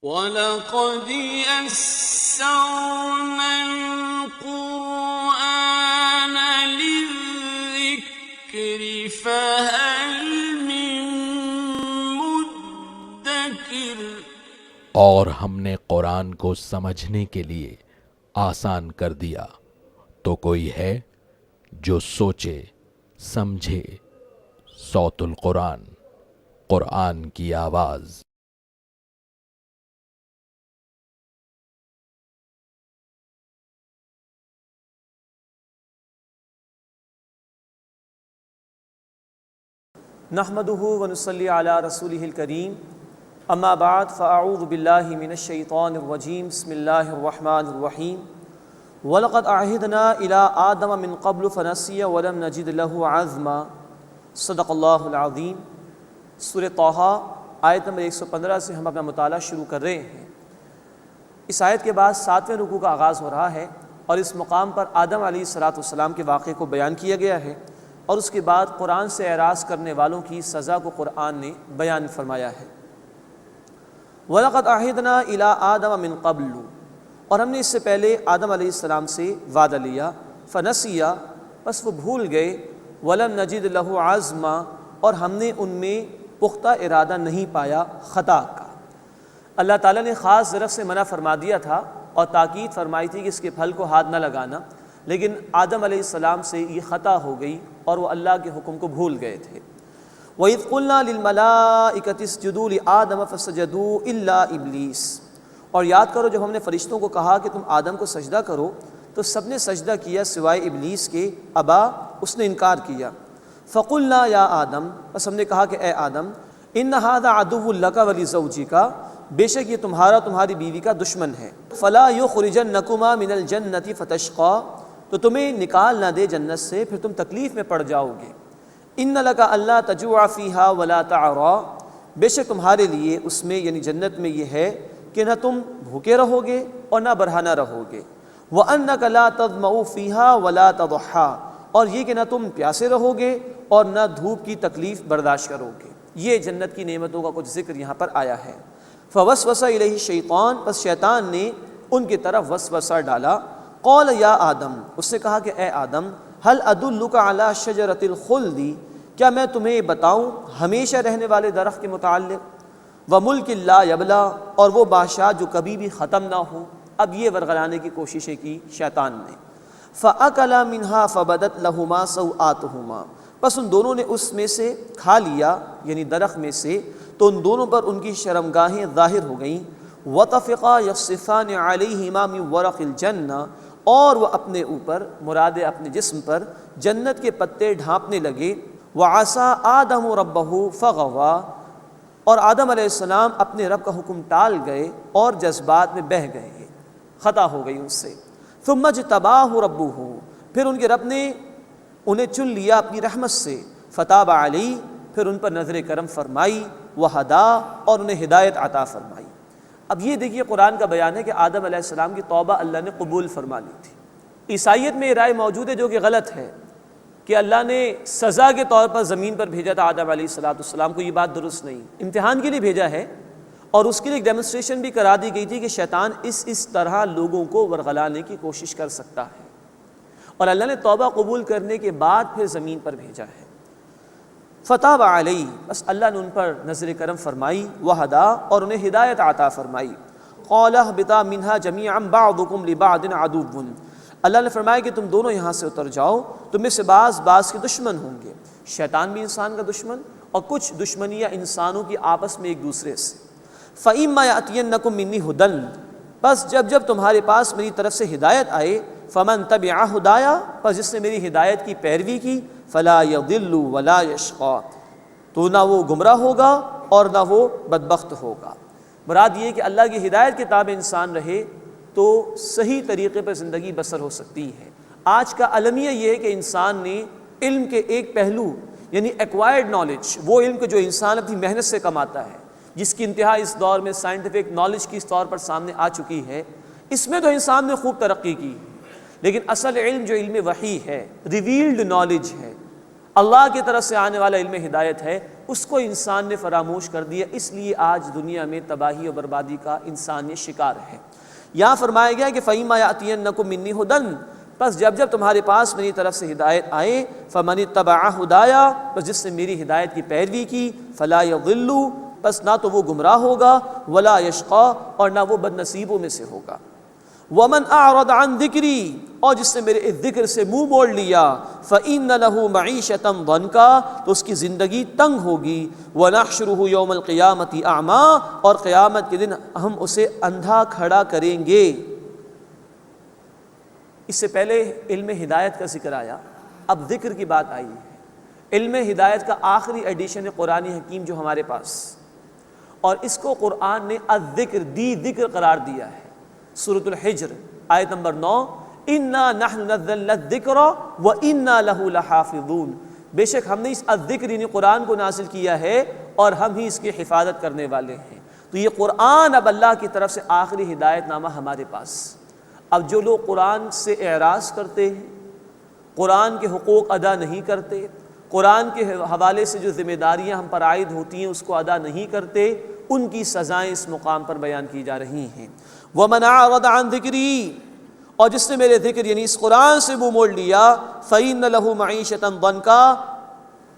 وَلَقَدْ يَسَّرْنَا الْقُرْآنَ لِلذِّكْرِ فَهَلْ مِن مُّدَّكِرٍ۔ اور ہم نے قرآن کو سمجھنے کے لیے آسان کر دیا، تو کوئی ہے جو سوچے سمجھے۔ صوت القرآن، قرآن کی آواز۔ نحمده ونصلي على رسوله الكريم اما بعد فاعوذ بالله من الشيطان الرجيم بسم الله الرحمن الرحيم ولقد عهدنا الى آدم من قبل فنسي ولم نجد له عزما صدق اللہ العظیم۔ سورہ طٰہٰ آیت نمبر 115 سے ہم اپنا مطالعہ شروع کر رہے ہیں۔ اس آیت کے بعد 7ویں رکوع کا آغاز ہو رہا ہے اور اس مقام پر آدم علیہ السلام کے واقعے کو بیان کیا گیا ہے، اور اس کے بعد قرآن سے اعراض کرنے والوں کی سزا کو قرآن نے بیان فرمایا ہے۔ وَلَقَدْ عَهِدْنَا إِلَىٰ آدَمَ مِن قَبْلُ، اور ہم نے اس سے پہلے آدم علیہ السلام سے وعدہ لیا، فَنَسِيَ، بس وہ بھول گئے، وَلَمْ نَجِدْ لَهُ عَزْمًا، اور ہم نے ان میں پختہ ارادہ نہیں پایا خطا کا۔ اللہ تعالیٰ نے خاص ضرب سے منع فرما دیا تھا اور تاکید فرمائی تھی کہ اس کے پھل کو ہاتھ نہ لگانا، لیکن آدم علیہ السلام سے یہ خطا ہو گئی اور وہ اللہ کے حکم کو بھول گئے تھے۔ وَإِذْ قُلْنَا لِلْمَلَائِكَةِ اسْجُدُوا لِآدَمَ فَسَجَدُوا إِلَّا إِبْلِيسَ، اور یاد کرو جب ہم نے فرشتوں کو کہا کہ تم آدم کو سجدہ کرو تو سب نے سجدہ کیا سوائے ابلیس کے، ابا، اس نے انکار کیا۔ فَقُلْنَا يَا آدم، بس ہم نے کہا کہ اے آدم، إِنَّ هَذَا عَدُوٌّ لَكَ وَلِزَوْجِكَ، بے شک یہ تمہارا تمہاری بیوی کا دشمن ہے۔ فَلَا يُخْرِجَنَّكُمَا مِنَ الْجَنَّةِ فَتَشْقَىٰ، تو تمہیں نکال نہ دے جنت سے پھر تم تکلیف میں پڑ جاؤ گے۔ إِنَّ لَكَ أَلَّا تَجُوعَ فِيهَا وَلَا تَعْرَىٰ، بے شک تمہارے لیے اس میں یعنی جنت میں یہ ہے کہ نہ تم بھوکے رہو گے اور نہ برہنہ رہو گے۔ وَأَنَّكَ لَا تَظْمَأُ فِيهَا وَلَا تَضْحَىٰ، اور یہ کہ نہ تم پیاسے رہو گے اور نہ دھوپ کی تکلیف برداشت کرو گے۔ یہ جنت کی نعمتوں کا کچھ ذکر یہاں پر آیا ہے۔ فَوَسْوَسَ إِلَيْهِ الشَّيْطَانُ، پس شیطان نے ان کی طرف وسوسہ ڈالا۔ قال یا آدم، اس نے کہا کہ اے آدم، هل أدلك على شجرة الخلد، کیا میں تمہیں بتاؤں ہمیشہ رہنے والے درخت کے متعلق، وملک لا یبلا، اور وہ بادشاہ جو کبھی بھی ختم نہ ہو۔ اب یہ ورغلانے کی کوششیں کی شیطان نے۔ فَأَكَلَا مِنْهَا فَبَدَتْ لَهُمَا سَوْآتُهُمَا، پس ان دونوں نے اس میں سے کھا لیا یعنی درخت میں سے، تو ان دونوں پر ان کی شرمگاہیں ظاہر ہو گئیں۔ وَطَفِقَا يَخْصِفَانِ عَلَيْهِمَا مِنْ وَرَقِ الْجَنَّةِ، اور وہ اپنے اوپر مراد اپنے جسم پر جنت کے پتے ڈھانپنے لگے۔ وَعَصَىٰ آدَمُ رَبَّهُ فَغَوَىٰ، اور آدم علیہ السلام اپنے رب کا حکم ٹال گئے اور جذبات میں بہہ گئے، خطا ہو گئی ان سے۔ ثُمَّ اجْتَبَاهُ رَبُّهُ، پھر ان کے رب نے انہیں چن لیا اپنی رحمت سے۔ فَتَابَ عَلَيْهِ، پھر ان پر نظر کرم فرمائی۔ وَهَدَىٰ، اور انہیں ہدایت عطا فرمائی۔ اب یہ دیکھیے قرآن کا بیان ہے کہ آدم علیہ السلام کی توبہ اللہ نے قبول فرما لی تھی۔ عیسائیت میں یہ رائے موجود ہے جو کہ غلط ہے کہ اللہ نے سزا کے طور پر زمین پر بھیجا تھا آدم علیہ السلام کو، یہ بات درست نہیں، امتحان کے لیے بھیجا ہے، اور اس کے لیے ایک ڈیمونسٹریشن بھی کرا دی گئی تھی کہ شیطان اس طرح لوگوں کو ورغلانے کی کوشش کر سکتا ہے، اور اللہ نے توبہ قبول کرنے کے بعد پھر زمین پر بھیجا ہے۔ فتاب علیہ، بس اللہ نے ان پر نظر کرم فرمائی۔ وہدیٰ، اور انہیں ہدایت عطا فرمائی۔ قال اہبطا منہا جمیعا بعضکم لبعض عدو، اللہ نے فرمایا کہ تم دونوں یہاں سے اتر جاؤ، تم میں سے بعض کے دشمن ہوں گے۔ شیطان بھی انسان کا دشمن، اور کچھ دشمنیاں انسانوں کی آپس میں ایک دوسرے سے۔ فَإِمَّا يَأْتِيَنَّكُم مِّنِّي هُدًى، بس جب تمہارے پاس میری طرف سے ہدایت آئے، فَمَن تَبِعَ هُدَايَ، پس جس نے میری ہدایت کی پیروی کی، فَلَا يَضِلُّ وَلَا يَشْقَىٰ، تو نہ وہ گمراہ ہوگا اور نہ وہ بدبخت ہوگا۔ مراد یہ کہ اللہ کی ہدایت کے تابع انسان رہے تو صحیح طریقے پر زندگی بسر ہو سکتی ہے۔ آج کا المیہ یہ ہے کہ انسان نے علم کے ایک پہلو یعنی ایکوائرڈ نالج، وہ علم کو جو انسان اپنی محنت سے کماتا ہے، جس کی انتہا اس دور میں سائنٹیفک نالج کی اس طور پر سامنے آ چکی ہے، اس میں تو انسان نے خوب ترقی کی، لیکن اصل علم جو علم وحی ہے، ریویلڈ نالج ہے، اللہ کی طرف سے آنے والا علم ہدایت ہے، اس کو انسان نے فراموش کر دیا، اس لیے آج دنیا میں تباہی و بربادی کا انسان یہ شکار ہے۔ یہاں فرمایا گیا کہ فَإِمَّا يَأْتِيَنَّكُم مِّنِّي هُدًى، پس جب تمہارے پاس میری طرف سے ہدایت آئے، فَمَنِ اتَّبَعَ هُدَايَا، پس جس نے میری ہدایت کی پیروی کی، فَلَا يَضِلُّ، پس نہ تو وہ گمراہ ہوگا، وَلَا يَشْقَىٰ، اور نہ وہ بد نصیبوں میں سے ہوگا۔ وَمَنْ أَعْرَضَ عَنْ ذِكْرِي، اور جس نے میرے ذکر سے منہ موڑ لیا، فَإِنَّ لَهُ مَعِيشَةً ضَنْكًا، تو اس کی زندگی تنگ ہوگی، وَنَحْشُرُهُ يَوْمَ الْقِيَامَةِ أَعْمَىٰ، اور قیامت کے دن ہم اسے اندھا کھڑا کریں گے۔ اس سے پہلے علم ہدایت کا ذکر آیا، اب ذکر کی بات آئی ہے۔ علم ہدایت کا آخری ایڈیشن ہے قرآن حکیم جو ہمارے پاس، اور اس کو قرآن نے الذکر دی ذکر قرار دیا ہے۔ سورۃ الحجر آیت نمبر 9، اِنَّا نَحْنُ نَزَّلْنَا الذِّکْرَ وَإِنَّا لَهُ لَحَافِظُونَ، بے شک ہم نے اس الذکر یعنی قرآن کو نازل کیا ہے اور ہم ہی اس کی حفاظت کرنے والے ہیں۔ تو یہ قرآن اب اللہ کی طرف سے آخری ہدایت نامہ ہمارے پاس۔ اب جو لوگ قرآن سے اعراض کرتے ہیں، قرآن کے حقوق ادا نہیں کرتے، قرآن کے حوالے سے جو ذمہ داریاں ہم پر عائد ہوتی ہیں اس کو ادا نہیں کرتے، ان کی سزائیں اس مقام پر بیان کی جا رہی ہیں۔ وَمَنْ أَعْرَضَ عَنْ ذِكْرِي، اور جس نے میرے ذکر یعنی اس قرآن سے منہ موڑ لیا، فَإِنَّ لَهُ مَعِيشَةً ضَنْكًا،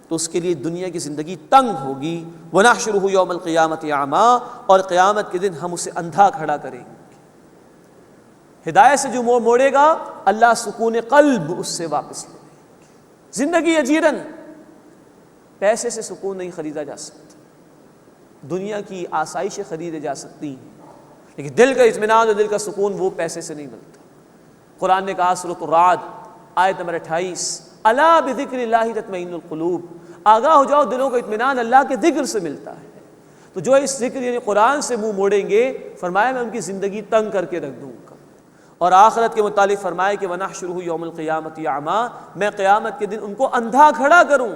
تو اس کے لیے دنیا کی زندگی تنگ ہوگی، وَنَحْشُرُهُ يَوْمَ الْقِيَامَةِ أَعْمَىٰ، اور قیامت کے دن ہم اسے اندھا کھڑا کریں گے۔ ہدایت سے جو منہ موڑے گا اللہ سکون قلب اس سے واپس لے گا۔ زندگی اجیرن، پیسے سے سکون نہیں خریدا جا سکتا، دنیا کی آسائشیں خریدے جا سکتی ہیں، لیکن دل کا اطمینان اور دل کا سکون وہ پیسے سے نہیں ملتا۔ قرآن نے کہا سورۃ الرعد آیت نمبر 28، الا بذکر اللہ تطمئن القلوب، آگاہ ہو جاؤ دلوں کا اطمینان اللہ کے ذکر سے ملتا ہے۔ تو جو اس ذکر یعنی قرآن سے منہ موڑیں گے، فرمایا میں ان کی زندگی تنگ کر کے رکھ دوں گا۔ اور آخرت کے متعلق فرمائے کہ وَنَحْشُرُهُ يَوْمَ الْقِيَامَةِ أَعْمَىٰ، میں قیامت کے دن ان کو اندھا کھڑا کروں۔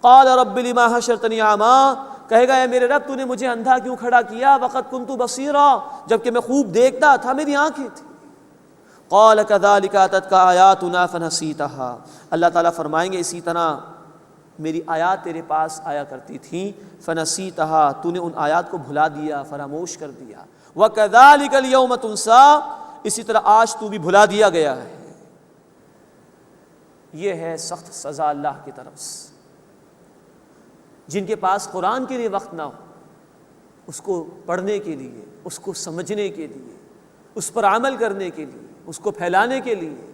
قال رب لما حشرتنی اعمیٰ، کہے گا اے میرے رب تو نے مجھے اندھا کیوں کھڑا کیا، وقد كنت بصیرا، جبکہ میں خوب دیکھتا تھا، میری آنکھیں تھیں۔ قال كذلك اتتك آیاتنا فنسیتها، اللہ تعالیٰ فرمائیں گے اسی طرح میری آیات تیرے پاس آیا کرتی تھیں، فنسیتها، تو نے ان آیات کو بھلا دیا، فراموش کر دیا۔ وكذلك اليوم تنسى، اسی طرح آج تو بھی بھلا دیا گیا ہے۔ یہ ہے سخت سزا اللہ کی طرف سے۔ جن کے پاس قرآن کے لیے وقت نہ ہو، اس کو پڑھنے کے لیے، اس کو سمجھنے کے لیے، اس پر عمل کرنے کے لیے، اس کو پھیلانے کے لیے،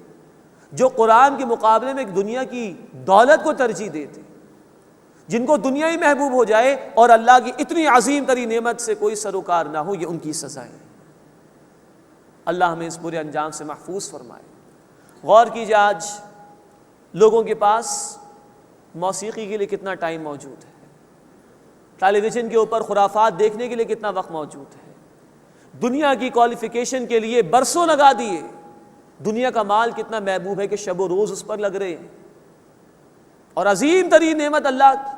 جو قرآن کے مقابلے میں ایک دنیا کی دولت کو ترجیح دیتے، جن کو دنیا ہی محبوب ہو جائے اور اللہ کی اتنی عظیم ترین نعمت سے کوئی سروکار نہ ہو، یہ ان کی سزائیں۔ اللہ ہمیں اس برے انجام سے محفوظ فرمائے۔ غور کیجیے آج لوگوں کے پاس موسیقی کے لیے کتنا ٹائم موجود ہے، ٹیلی ویژن کے اوپر خرافات دیکھنے کے لیے کتنا وقت موجود ہے، دنیا کی کوالیفیکیشن کے لیے برسوں لگا دیے، دنیا کا مال کتنا محبوب ہے کہ شب و روز اس پر لگ رہے ہیں، اور عظیم ترین نعمت اللہ کی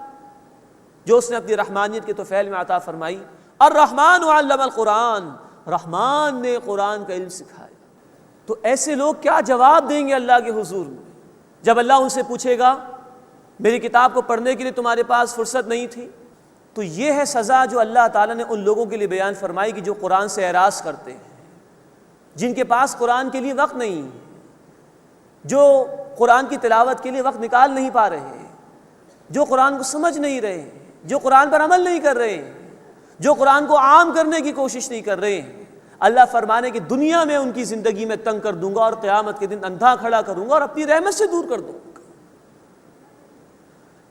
جو اس نے اپنی رحمانیت کے طفیل میں عطا فرمائی، الرحمن علم القرآن، رحمان نے قرآن کا علم سکھایا۔ تو ایسے لوگ کیا جواب دیں گے اللہ کے حضور میں جب اللہ ان سے پوچھے گا میری کتاب کو پڑھنے کے لیے تمہارے پاس فرصت نہیں تھی؟ تو یہ ہے سزا جو اللہ تعالیٰ نے ان لوگوں کے لیے بیان فرمائی کہ جو قرآن سے اعراض کرتے ہیں، جن کے پاس قرآن کے لیے وقت نہیں، جو قرآن کی تلاوت کے لیے وقت نکال نہیں پا رہے، جو قرآن کو سمجھ نہیں رہے، جو قرآن پر عمل نہیں کر رہے، جو قرآن کو عام کرنے کی کوشش نہیں کر رہے ہیں۔ اللہ فرمانے کہ دنیا میں ان کی زندگی میں تنگ کر دوں گا اور قیامت کے دن اندھا کھڑا کروں گا اور اپنی رحمت سے دور کر دوں گا۔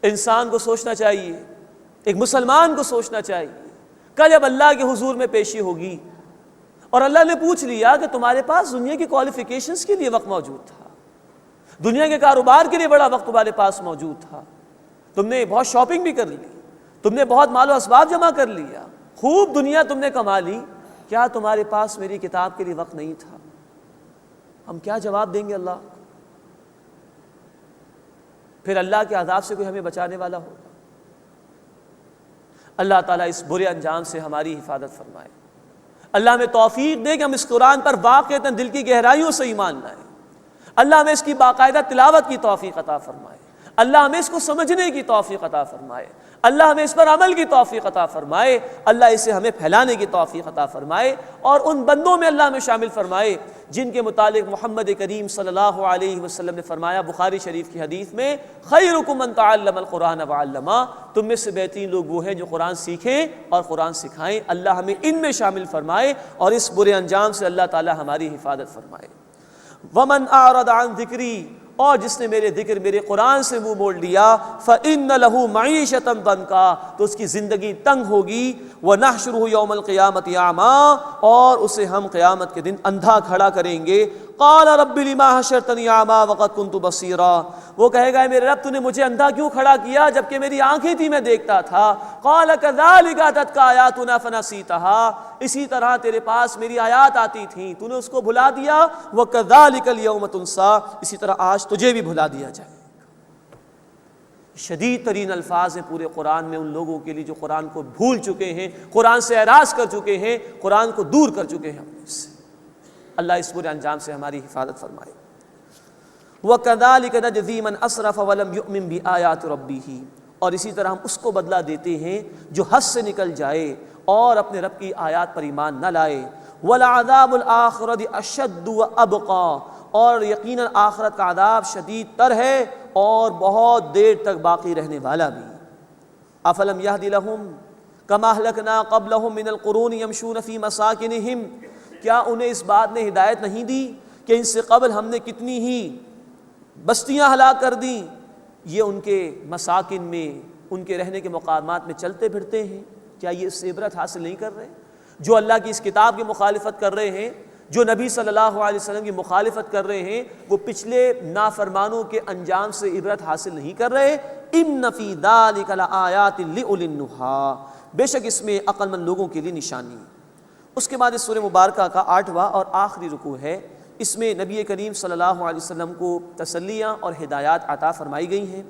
انسان کو سوچنا چاہیے، ایک مسلمان کو سوچنا چاہیے، کل جب اللہ کے حضور میں پیشی ہوگی اور اللہ نے پوچھ لیا کہ تمہارے پاس دنیا کی کوالیفیکیشنز کے لیے وقت موجود تھا، دنیا کے کاروبار کے لیے بڑا وقت تمہارے پاس موجود تھا، تم نے بہت شاپنگ بھی کر لی، تم نے بہت مال و اسباب جمع کر لیا، خوب دنیا تم نے کما لی، کیا تمہارے پاس میری کتاب کے لیے وقت نہیں تھا؟ ہم کیا جواب دیں گے اللہ کو؟ پھر اللہ کے عذاب سے کوئی ہمیں بچانے والا ہوگا؟ اللہ تعالیٰ اس برے انجام سے ہماری حفاظت فرمائے۔ اللہ ہمیں توفیق دے کہ ہم اس قرآن پر واقعتاً دل کی گہرائیوں سے ایمان لائیں۔ اللہ ہمیں اس کی باقاعدہ تلاوت کی توفیق عطا فرمائے۔ اللہ ہمیں اس کو سمجھنے کی توفیق عطا فرمائے۔ اللہ ہمیں اس پر عمل کی توفیق عطا فرمائے، اللہ اسے ہمیں پھیلانے کی توفیق عطا فرمائے، اور ان بندوں میں اللہ ہمیں شامل فرمائے جن کے متعلق محمد کریم صلی اللہ علیہ وسلم نے فرمایا بخاری شریف کی حدیث میں، خیرکم من تعلم القرآن وعلمہ، تم میں سے بہترین لوگ وہ ہیں جو قرآن سیکھیں اور قرآن سکھائیں۔ اللہ ہمیں ان میں شامل فرمائے اور اس برے انجام سے اللہ تعالی ہماری حفاظت فرمائے۔ ومن اعرض عن ذکری، اور جس نے میرے ذکر میرے قرآن سے منہ موڑ لیا، فإن له معیشۃ ضنکا، تو اس کی زندگی تنگ ہوگی، ونحشرہ یوم القیامۃ اعمیٰ، اور اسے ہم قیامت کے دن اندھا کھڑا کریں گے۔ قال رب لما حشرتنی اعمیٰ وقد كنت بصیرا، وہ کہے گا میرے رب تو نے مجھے اندھا کیوں کھڑا کیا جبکہ میری آنکھیں تھی میں دیکھتا تھا۔ قال كذلك اتتك آیاتنا فنسیتها، اسی طرح تیرے پاس میری آیات آتی تھیں تو نے اس کو بھلا دیا، وكذلك اليوم تنسى، اسی طرح آج تجھے بھی بھلا دیا جائے۔ شدید ترین الفاظ ہیں پورے قرآن میں ان لوگوں کے لیے جو قرآن کو بھول چکے ہیں، قرآن سے اعراض کر چکے ہیں، قرآن کو دور کر چکے ہیں اپنے سے۔ اللہ اس برے انجام سے ہماری حفاظت فرمائے۔ وَكَذَلِكَ نَجْزِي مَنْ أَسْرَفَ وَلَمْ يُؤْمِنْ بِآيَاتِ رَبِّهِ، اور اسی طرح ہم اس کو بدلہ دیتے ہیں جو حد سے نکل جائے اور اپنے رب کی آیات پر ایمان نہ لائے۔ وَلَعَذَابُ الْآخِرَةِ أَشَدُّ وَأَبْقَىٰ، اور یقیناً آخرت کا عذاب شدید تر ہے اور بہت دیر تک باقی رہنے والا بھی۔ أَفَلَمْ يَهْدِ لَهُمْ كَمَا أَهْلَكْنَا قَبْلَهُمْ مِنَ الْقُرُونِ يَمْشُونَ فِي مَسَاكِنِهِمْ، کیا انہیں اس بات نے ہدایت نہیں دی کہ ان سے قبل ہم نے کتنی ہی بستیاں ہلاک کر دیں، یہ ان کے مساکن میں ان کے رہنے کے مقامات میں چلتے پھرتے ہیں، کیا یہ اس سے عبرت حاصل نہیں کر رہے؟ جو اللہ کی اس کتاب کی مخالفت کر رہے ہیں، جو نبی صلی اللہ علیہ وسلم کی مخالفت کر رہے ہیں، وہ پچھلے نافرمانوں کے انجام سے عبرت حاصل نہیں کر رہے۔ ان فی ذلک لآیات لأولی النہی، بے شک اس میں عقل مند لوگوں کے لیے نشانی۔ اس کے بعد اس سورہ مبارکہ کا 8واں اور آخری رکوع ہے، اس میں نبی کریم صلی اللہ علیہ وسلم کو تسلیاں اور ہدایات عطا فرمائی گئی ہیں۔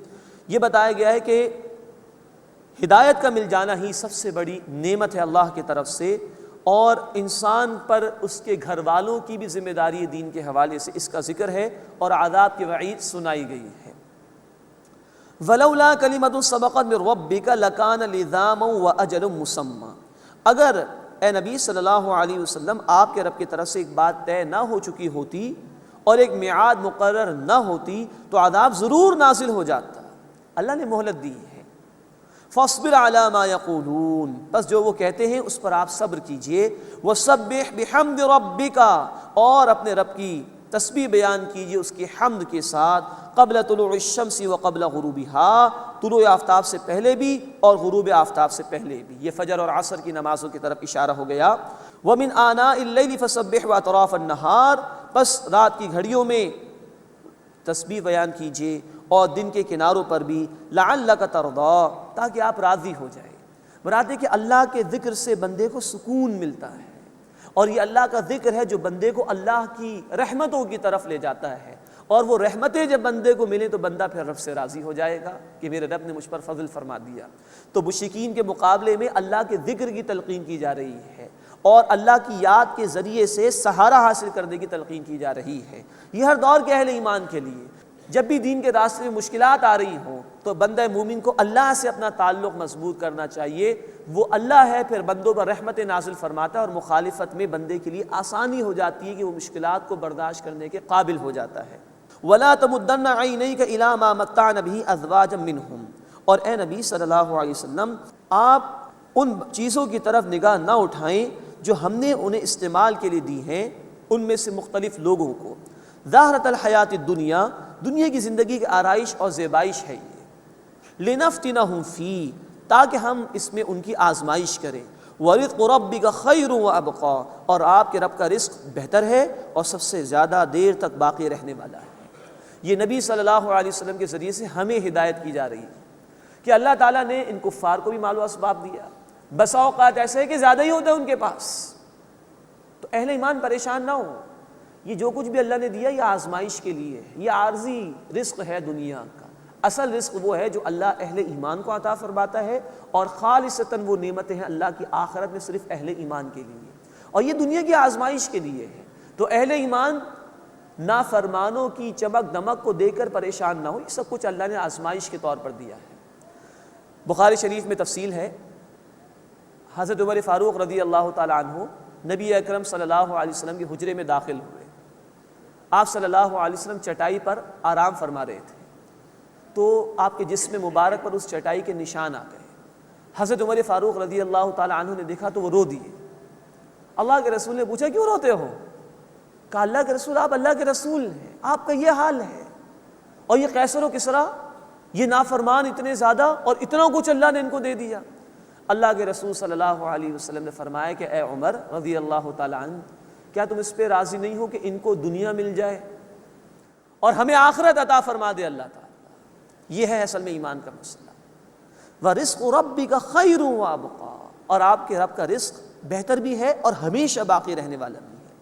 یہ بتایا گیا ہے کہ ہدایت کا مل جانا ہی سب سے بڑی نعمت ہے اللہ کی طرف سے، اور انسان پر اس کے گھر والوں کی بھی ذمہ داری دین کے حوالے سے اس کا ذکر ہے، اور عذاب کی وعید سنائی گئی ہے۔ وَلَوْلَا كَلِمَةٌ سَبَقَتْ مِن رَّبِّكَ لَكَانَ لِزَامًا وَأَجَلٌ مُّسَمًّى، اگر اے نبی صلی اللہ علیہ وسلم آپ کے رب کی طرف سے ایک بات طے نہ ہو چکی ہوتی اور ایک میعاد مقرر نہ ہوتی تو عذاب ضرور نازل ہو جاتا۔ اللہ نے مہلت دی ہے۔ فاصبر علی ما یقولون، بس جو وہ کہتے ہیں اس پر آپ صبر کیجئے۔ وسبح بحمد ربک، اور اپنے رب کی تسبیح بیان کیجئے اس کی حمد کے ساتھ، قبل طلوع الشمس وقبل غروبها، طلوع آفتاب سے پہلے بھی اور غروب آفتاب سے پہلے بھی۔ یہ فجر اور عصر کی نمازوں کی طرف اشارہ ہو گیا۔ ومن آناء اللیل فسبح واطراف النہار، بس رات کی گھڑیوں میں تسبیح بیان کیجئے اور دن کے کناروں پر بھی، لعلک ترضی، تاکہ آپ راضی ہو جائیں۔ مراد ہے کہ اللہ کے ذکر سے بندے کو سکون ملتا ہے، اور یہ اللہ کا ذکر ہے جو بندے کو اللہ کی رحمتوں کی طرف لے جاتا ہے، اور وہ رحمتیں جب بندے کو ملیں تو بندہ پھر رب سے راضی ہو جائے گا کہ میرے رب نے مجھ پر فضل فرما دیا۔ تو مشرکین کے مقابلے میں اللہ کے ذکر کی تلقین کی جا رہی ہے، اور اللہ کی یاد کے ذریعے سے سہارا حاصل کرنے کی تلقین کی جا رہی ہے۔ یہ ہر دور کے اہل ایمان کے لیے، جب بھی دین کے راستے میں مشکلات آ رہی ہوں تو بندہ مومن کو اللہ سے اپنا تعلق مضبوط کرنا چاہیے۔ وہ اللہ ہے، پھر بندوں پر رحمت نازل فرماتا ہے، اور مخالفت میں بندے کے لیے آسانی ہو جاتی ہے کہ وہ مشکلات کو برداشت کرنے کے قابل ہو جاتا ہے۔ وَلَا تَمُدَّنَّ عَيْنَيْكَ إِلَىٰ مَا مَتَّعْنَا بِهِ أَزْوَاجًا مِّنْهُمْ، اور اے نبی صلی اللہ علیہ وسلم آپ ان چیزوں کی طرف نگاہ نہ اٹھائیں جو ہم نے انہیں استعمال کے لیے دی ہیں، ان میں سے مختلف لوگوں کو۔ ظاہرۃ الحیات الدنیا، دنیا کی زندگی کی آرائش اور زیبائش ہے یہ۔ لنفتنہم فی، تاکہ ہم اس میں ان کی آزمائش کریں۔ ورزق ربک خیر وابقیٰ، اور آپ کے رب کا رزق بہتر ہے اور سب سے زیادہ دیر تک باقی رہنے والا ہے۔ یہ نبی صلی اللہ علیہ وسلم کے ذریعے سے ہمیں ہدایت کی جا رہی ہے کہ اللہ تعالیٰ نے ان کفار کو بھی مال و اسباب دیا، بسا اوقات ایسے ہے کہ زیادہ ہی ہوتا ہے ان کے پاس، تو اہل ایمان پریشان نہ ہو۔ یہ جو کچھ بھی اللہ نے دیا یہ آزمائش کے لیے ہے، یہ عارضی رزق ہے دنیا کا۔ اصل رزق وہ ہے جو اللہ اہل ایمان کو عطا فرماتا ہے، اور خالصتاً وہ نعمتیں ہیں اللہ کی آخرت میں صرف اہل ایمان کے لیے، اور یہ دنیا کی آزمائش کے لیے ہے۔ تو اہل ایمان نافرمانوں کی چمک دمک کو دیکھ کر پریشان نہ ہو، یہ سب کچھ اللہ نے آزمائش کے طور پر دیا ہے۔ بخاری شریف میں تفصیل ہے، حضرت عمر فاروق رضی اللہ تعالیٰ عنہ نبی اکرم صلی اللہ علیہ وسلم کے حجرے میں داخل ہوئے. آپ صلی اللہ علیہ وسلم چٹائی پر آرام فرما رہے تھے تو آپ کے جسم مبارک پر اس چٹائی کے نشان آ گئے. حضرت عمر فاروق رضی اللہ تعالیٰ عنہ نے دیکھا تو وہ رو دیے. اللہ کے رسول نے پوچھا کیوں روتے ہو؟ کہا اللہ کے رسول آپ اللہ کے رسول ہیں، آپ کا یہ حال ہے، اور یہ قیصر و کسریٰ یہ نافرمان اتنے زیادہ، اور اتنا کچھ اللہ نے ان کو دے دیا. اللہ کے رسول صلی اللہ علیہ وسلم نے فرمایا کہ اے عمر رضی اللہ تعالیٰ عنہ، کیا تم اس پہ راضی نہیں ہو کہ ان کو دنیا مل جائے اور ہمیں آخرت عطا فرما دے اللہ تعالیٰ؟ یہ ہے اصل میں ایمان کا مسئلہ. وَرِزْقُ رَبِّكَ خَيْرٌ وَأَبْقَىٰ، اور آپ کے رب کا رزق بہتر بھی ہے اور ہمیشہ باقی رہنے والا بھی ہے.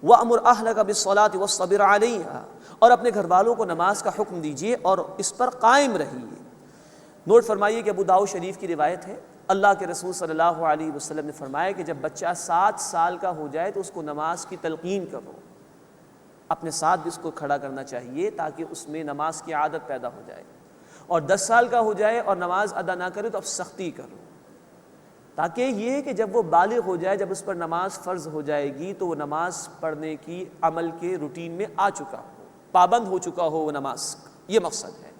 وَأْمُرْ أَهْلَكَ بِالصَّلَاةِ وَاصْطَبِرْ عَلَيْهَا، اور اپنے گھر والوں کو نماز کا حکم دیجیے اور اس پر قائم رہیے. نوٹ فرمائیے کہ ابو داؤد شریف کی روایت ہے، اللہ کے رسول صلی اللہ علیہ وسلم نے فرمایا کہ جب بچہ 7 سال کا ہو جائے تو اس کو نماز کی تلقین کرو، اپنے ساتھ بھی اس کو کھڑا کرنا چاہیے تاکہ اس میں نماز کی عادت پیدا ہو جائے. اور 10 سال کا ہو جائے اور نماز ادا نہ کرے تو اب سختی کرو، تاکہ یہ کہ جب وہ بالغ ہو جائے، جب اس پر نماز فرض ہو جائے گی تو وہ نماز پڑھنے کی عمل کے روٹین میں آ چکا ہو، پابند ہو چکا ہو وہ نماز. یہ مقصد ہے.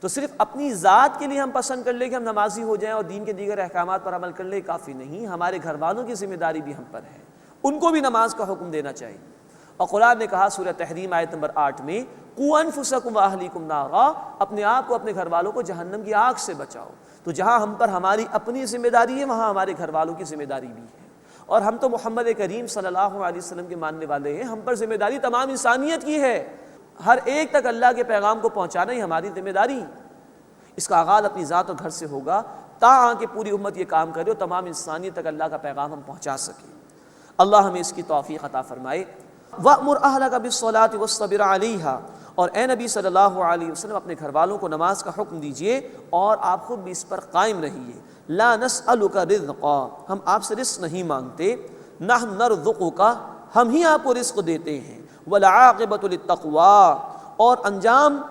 تو صرف اپنی ذات کے لیے ہم پسند کر لیں کہ ہم نمازی ہو جائیں اور دین کے دیگر احکامات پر عمل کر لیں کافی نہیں. ہمارے گھر والوں کی ذمہ داری بھی ہم پر ہے، ان کو بھی نماز کا حکم دینا چاہیے. اور قرآن نے کہا سورہ تحریم آیت نمبر 8 میں قُوا أَنفُسَكُمْ وَأَهْلِيكُمْ نَارًا، اپنے آپ کو اپنے گھر والوں کو جہنم کی آگ سے بچاؤ. تو جہاں ہم پر ہماری اپنی ذمہ داری ہے وہاں ہمارے گھر والوں کی ذمہ داری بھی ہے. اور ہم تو محمد کریم صلی اللہ علیہ وسلم کے ماننے والے ہیں، ہم پر ذمہ داری تمام انسانیت کی ہے. ہر ایک تک اللہ کے پیغام کو پہنچانا ہی ہماری ذمہ داری. اس کا آغاز اپنی ذات اور گھر سے ہوگا تاکہ کہ پوری امت یہ کام کرے اور تمام انسانیت تک اللہ کا پیغام ہم پہنچا سکیں. اللہ ہمیں اس کی توفیق عطا فرمائے. وَأْمُرْ أَهْلَكَ بِالصَّلَاةِ وَاصْطَبِرْ عَلَيْهَا، اور اے نبی صلی اللہ علیہ وسلم اپنے گھر والوں کو نماز کا حکم دیجئے اور آپ خود بھی اس پر قائم رہیے. لَا نَسْأَلُكَ رِزْقًا، ہم آپ سے رزق نہیں مانگتے. نَحْنُ نَرْزُقُكَ، ہم ہی آپ کو رزق دیتے ہیں. وَالْعَاقِبَةُ لِلتَّقْوَىٰ، اور انجام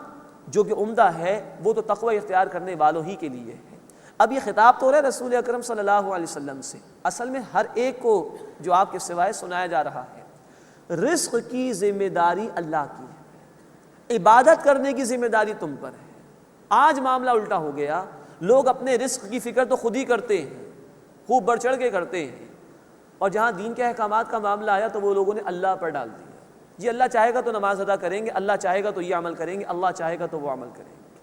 جو کہ عمدہ ہے وہ تو تقوی اختیار کرنے والوں ہی کے لیے ہے. اب یہ خطاب تو ہو رہا ہے رسول اکرم صلی اللہ علیہ وسلم سے، اصل میں ہر ایک کو جو آپ کے سوائے سنایا جا رہا ہے. رزق کی ذمہ داری اللہ کی ہے، عبادت کرنے کی ذمہ داری تم پر ہے. آج معاملہ الٹا ہو گیا، لوگ اپنے رزق کی فکر تو خود ہی کرتے ہیں، خوب بڑھ چڑھ کے کرتے ہیں، اور جہاں دین کے احکامات کا معاملہ آیا تو وہ لوگوں نے اللہ پر ڈال دیا. جی اللہ چاہے گا تو نماز ادا کریں گے، اللہ چاہے گا تو یہ عمل کریں گے، اللہ چاہے گا تو وہ عمل کریں گے.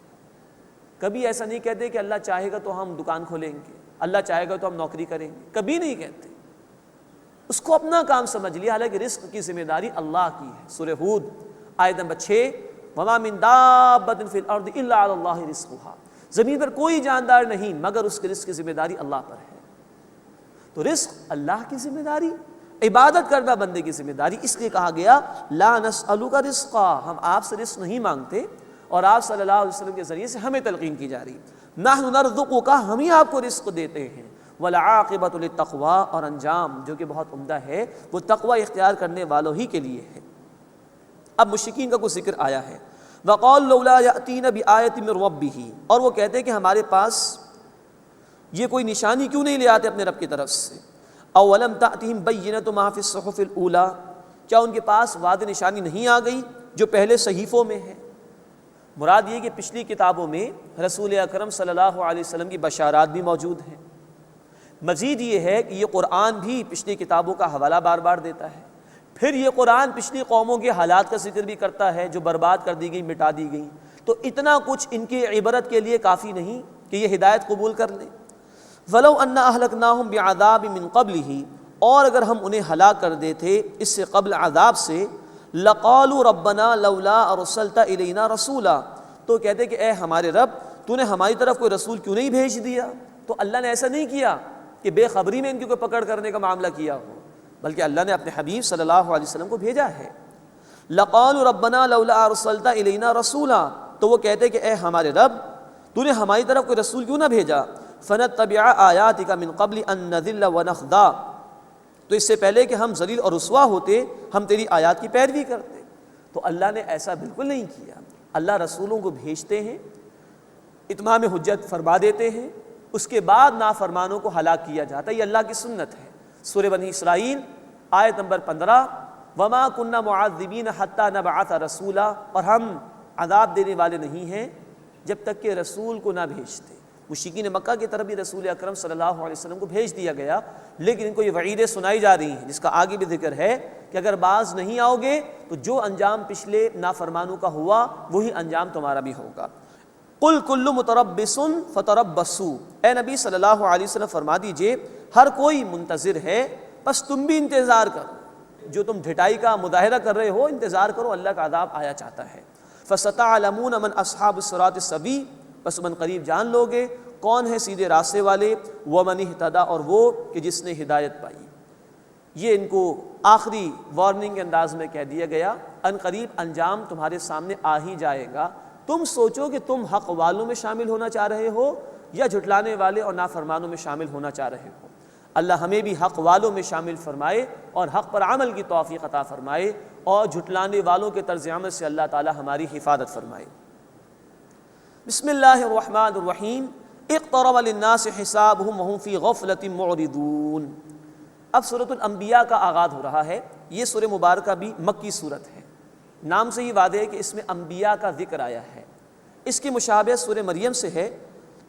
کبھی ایسا نہیں کہتے کہ اللہ چاہے گا تو ہم دکان کھولیں گے، اللہ چاہے گا تو ہم نوکری کریں گے، کبھی نہیں کہتے. اس کو اپنا کام سمجھ لیا، حالانکہ رزق کی ذمہ داری اللہ کی ہے. سورہ ہود آیت نمبر 6، وَمَا مِن دَابَّةٍ فِي الْأَرْضِ إِلَّا عَلَى اللَّهِ رِزْقُهَا، زمین پر کوئی جاندار نہیں مگر اس کے رزق کی ذمہ داری اللہ پر ہے. تو رزق اللہ کی ذمہ داری، عبادت کرنا بندے کی ذمہ داری. اس لیے کہا گیا لا نسألک رزقا، ہم آپ سے رزق نہیں مانگتے، اور آپ صلی اللہ علیہ وسلم کے ذریعے سے ہمیں تلقین کی جا رہی. نحن نرزقک، ہم ہی آپ کو رزق دیتے ہیں. والعاقبۃ للتقویٰ، اور انجام جو کہ بہت عمدہ ہے وہ تقوی اختیار کرنے والوں ہی کے لیے ہے. اب مشرکین کا کوئی ذکر آیا ہے. وقال لولا یأتین بآیۃ من ربہ، اور وہ کہتے ہیں کہ ہمارے پاس یہ کوئی نشانی کیوں نہیں لے آتے اپنے رب کی طرف سے. اولم تأتہم بینۃ ما فی الصحف الاولی، کیا ان کے پاس واضح نشانی نہیں آ گئی جو پہلے صحیفوں میں ہے. مراد یہ کہ پچھلی کتابوں میں رسول اکرم صلی اللہ علیہ وسلم کی بشارات بھی موجود ہیں. مزید یہ ہے کہ یہ قرآن بھی پچھلی کتابوں کا حوالہ بار بار دیتا ہے. پھر یہ قرآن پچھلی قوموں کے حالات کا ذکر بھی کرتا ہے جو برباد کر دی گئی، مٹا دی گئی. تو اتنا کچھ ان کی عبرت کے لیے کافی نہیں کہ یہ ہدایت قبول کر لیں. وَلَوْ أَنَّا أَهْلَكْنَاهُمْ بِعَذَابٍ مِّن قَبْلِهِ، اور اگر ہم انہیں ہلاک کر دیتے اس سے قبل عذاب سے، لَقَالُوا رَبَّنَا لَوْلَا أَرْسَلْتَ إِلَيْنَا رَسُولًا، تو کہتے کہ اے ہمارے رب تو نے ہماری طرف کوئی رسول کیوں نہیں بھیج دیا. تو اللہ نے ایسا نہیں کیا کہ بے خبری میں ان کی کوئی پکڑ کرنے کا معاملہ کیا ہو، بلکہ اللہ نے اپنے حبیب صلی اللہ علیہ وسلم کو بھیجا ہے. لَقَالُوا رَبَّنَا لَوْلَا أَرْسَلْتَ إِلَيْنَا رَسُولًا، تو وہ کہتے کہ اے ہمارے رب تو نے ہماری طرف کوئی رسول کیوں نہ بھیجا. فَنَتَّبِعَ آيَاتِكَ مِن قَبْلِ أَن نَّذِلَّ وَنَخْضَعَ، تو اس سے پہلے کہ ہم ذلیل اور رسوا ہوتے ہم تیری آیات کی پیروی کرتے. تو اللہ نے ایسا بالکل نہیں کیا. اللہ رسولوں کو بھیجتے ہیں، اتمام حجت فرما دیتے ہیں، اس کے بعد نافرمانوں کو ہلاک کیا جاتا ہے. یہ اللہ کی سنت ہے. سورہ بنی اسرائیل آیت نمبر 15 وما كنا معذبین حتی نبعث رسولا، اور ہم عذاب دینے والے نہیں ہیں جب تک کہ رسول کو نہ بھیجتے. مشرکین مکہ کی طرف بھی رسول اکرم صلی اللہ علیہ وسلم کو بھیج دیا گیا، لیکن ان کو یہ وعیدیں سنائی جا رہی ہیں جس کا آگے بھی ذکر ہے کہ اگر باز نہیں آؤ گے تو جو انجام پچھلے نافرمانوں کا ہوا وہی انجام تمہارا بھی ہوگا. قل کل متربص فتربصوا، اے نبی صلی اللہ علیہ وسلم فرما دیجئے ہر کوئی منتظر ہے، بس تم بھی انتظار کرو. جو تم ڈھٹائی کا مظاہرہ کر رہے ہو انتظار کرو، اللہ کا عذاب آیا چاہتا ہے. فستعلمون من اصحاب الصراط السوی، بس من قریب جان لوگے کون ہے سیدھے راستے والے. ومن اہتدی، اور وہ کہ جس نے ہدایت پائی. یہ ان کو آخری وارننگ انداز میں کہہ دیا گیا، ان قریب انجام تمہارے سامنے آ ہی جائے گا. تم سوچو کہ تم حق والوں میں شامل ہونا چاہ رہے ہو یا جھٹلانے والے اور نافرمانوں میں شامل ہونا چاہ رہے ہو. اللہ ہمیں بھی حق والوں میں شامل فرمائے اور حق پر عمل کی توفیق عطا فرمائے، اور جھٹلانے والوں کے طرز عمل سے اللہ تعالی ہماری حفاظت فرمائے. بسم اللہ الرحمن الرحیم. اقترب للناس حسابهم وهم فی غفلۃ معرضون. اب سورۃ الانبیاء کا آغاز ہو رہا ہے. یہ سورہ مبارکہ بھی مکی سورت ہے. نام سے ہی واضح ہے کہ اس میں انبیاء کا ذکر آیا ہے. اس کی مشابہت سورہ مریم سے ہے.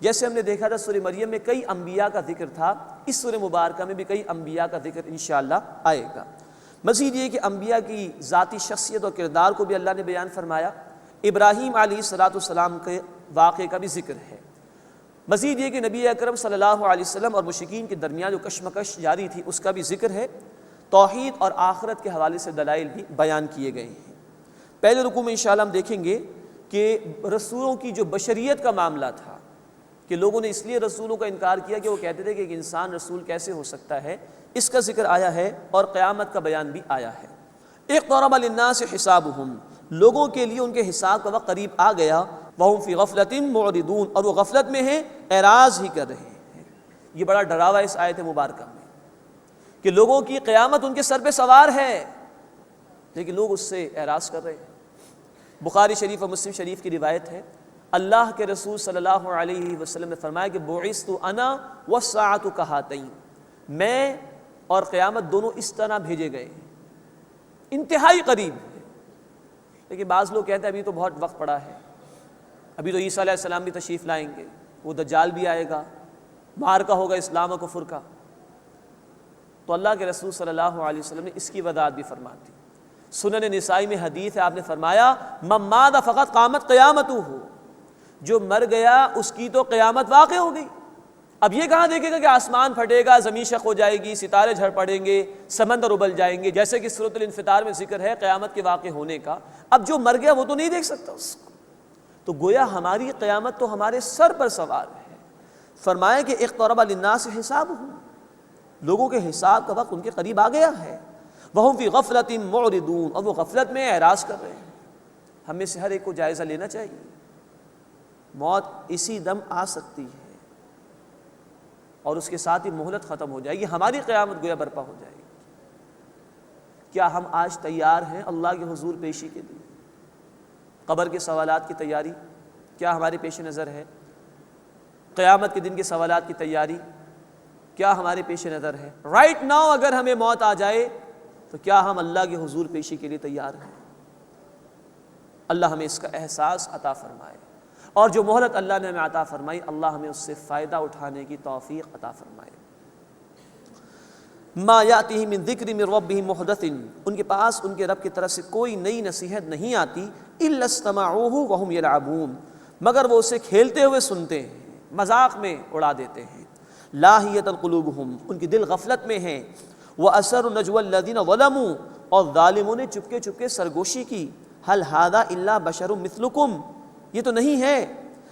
جیسے ہم نے دیکھا تھا سورہ مریم میں کئی انبیاء کا ذکر تھا، اس سورہ مبارکہ میں بھی کئی انبیاء کا ذکر انشاءاللہ آئے گا. مزید یہ کہ انبیاء کی ذاتی شخصیت اور کردار کو بھی اللہ نے بیان فرمایا. ابراہیم علیہ السلام کے واقعے کا بھی ذکر ہے. مزید یہ کہ نبی اکرم صلی اللہ علیہ وسلم اور مشرکین کے درمیان جو کشمکش جاری تھی اس کا بھی ذکر ہے. توحید اور آخرت کے حوالے سے دلائل بھی بیان کیے گئے ہیں. پہلے رکوع میں انشاءاللہ ہم دیکھیں گے کہ رسولوں کی جو بشریت کا معاملہ تھا کہ لوگوں نے اس لیے رسولوں کا انکار کیا کہ وہ کہتے تھے کہ ایک انسان رسول کیسے ہو سکتا ہے، اس کا ذکر آیا ہے اور قیامت کا بیان بھی آیا ہے. اقترب للناس حسابهم، لوگوں کے لیے ان کے حساب کا وقت قریب آ گیا. وهم فی غفلۃ معرضون، اور وہ غفلت میں ہیں، اعراض ہی کر رہے ہیں. یہ بڑا ڈراوا اس آیت مبارکہ میں کہ لوگوں کی قیامت ان کے سر پہ سوار ہے لیکن لوگ اس سے اعراض کر رہے ہیں. بخاری شریف اور مسلم شریف کی روایت ہے، اللہ کے رسول صلی اللہ علیہ وسلم نے فرمایا کہ بعثت انا والساعۃ کہاتین، میں اور قیامت دونوں اس طرح بھیجے گئے ہیں، انتہائی قریب ہے. لیکن بعض لوگ کہتے ہیں ابھی تو بہت وقت پڑا ہے، ابھی تو عیسیٰ علیہ السلام بھی تشریف لائیں گے، وہ دجال بھی آئے گا، معرکہ ہوگا اسلام و کفر کا. تو اللہ کے رسول صلی اللہ علیہ وسلم نے اس کی وضاحت بھی فرما دی. سنن نسائی میں حدیث ہے، آپ نے فرمایا من مات فقط قامت قیامتہ، جو مر گیا اس کی تو قیامت واقع ہو گئی. اب یہ کہاں دیکھے گا کہ آسمان پھٹے گا، زمین شق ہو جائے گی، ستارے جھڑ پڑیں گے، سمندر ابل جائیں گے، جیسے کہ سورۃ الانفطار میں ذکر ہے قیامت کے واقع ہونے کا. اب جو مر گیا وہ تو نہیں دیکھ سکتا اس کو. تو گویا ہماری قیامت تو ہمارے سر پر سوار ہے. فرمایا کہ اقترب للناس حسابهم، لوگوں کے حساب کا وقت ان کے قریب آ گیا ہے. وهم فی غفلۃ معرضون، اور وہ غفلت میں اعراض کر رہے ہیں. ہم میں سے ہر ایک کو جائزہ لینا چاہیے. موت اسی دم آ سکتی ہے اور اس کے ساتھ ہی مہلت ختم ہو جائے گی، ہماری قیامت گویا برپا ہو جائے گی. کیا ہم آج تیار ہیں اللہ کے حضور پیشی کے لیے؟ قبر کے سوالات کی تیاری کیا ہمارے پیش نظر ہے؟ قیامت کے دن کے سوالات کی تیاری کیا ہمارے پیش نظر ہے؟ رائٹ ناؤ اگر ہمیں موت آ جائے تو کیا ہم اللہ کے حضور پیشی کے لیے تیار ہیں؟ اللہ ہمیں اس کا احساس عطا فرمائے، اور جو مہلت اللہ نے ہمیں عطا فرمائی اللہ ہمیں اس سے فائدہ اٹھانے کی توفیق عطا فرمائے. ما یاتیہ من ذکر من ربہ محدث، ان کے پاس ان کے رب کی طرف سے کوئی نئی نصیحت نہیں آتی. الا استمعوہ وہم یلعبون، مگر وہ اسے کھیلتے ہوئے سنتے ہیں، مذاق میں اڑا دیتے ہیں. لاہیۃ قلوبہم، ان کی دل غفلت میں ہیں. واسروا النجوى الذین ظلموا، اور ظالموں نے چپکے چپکے سرگوشی کی. هل هذا الا بشر مثلکم، یہ تو نہیں ہے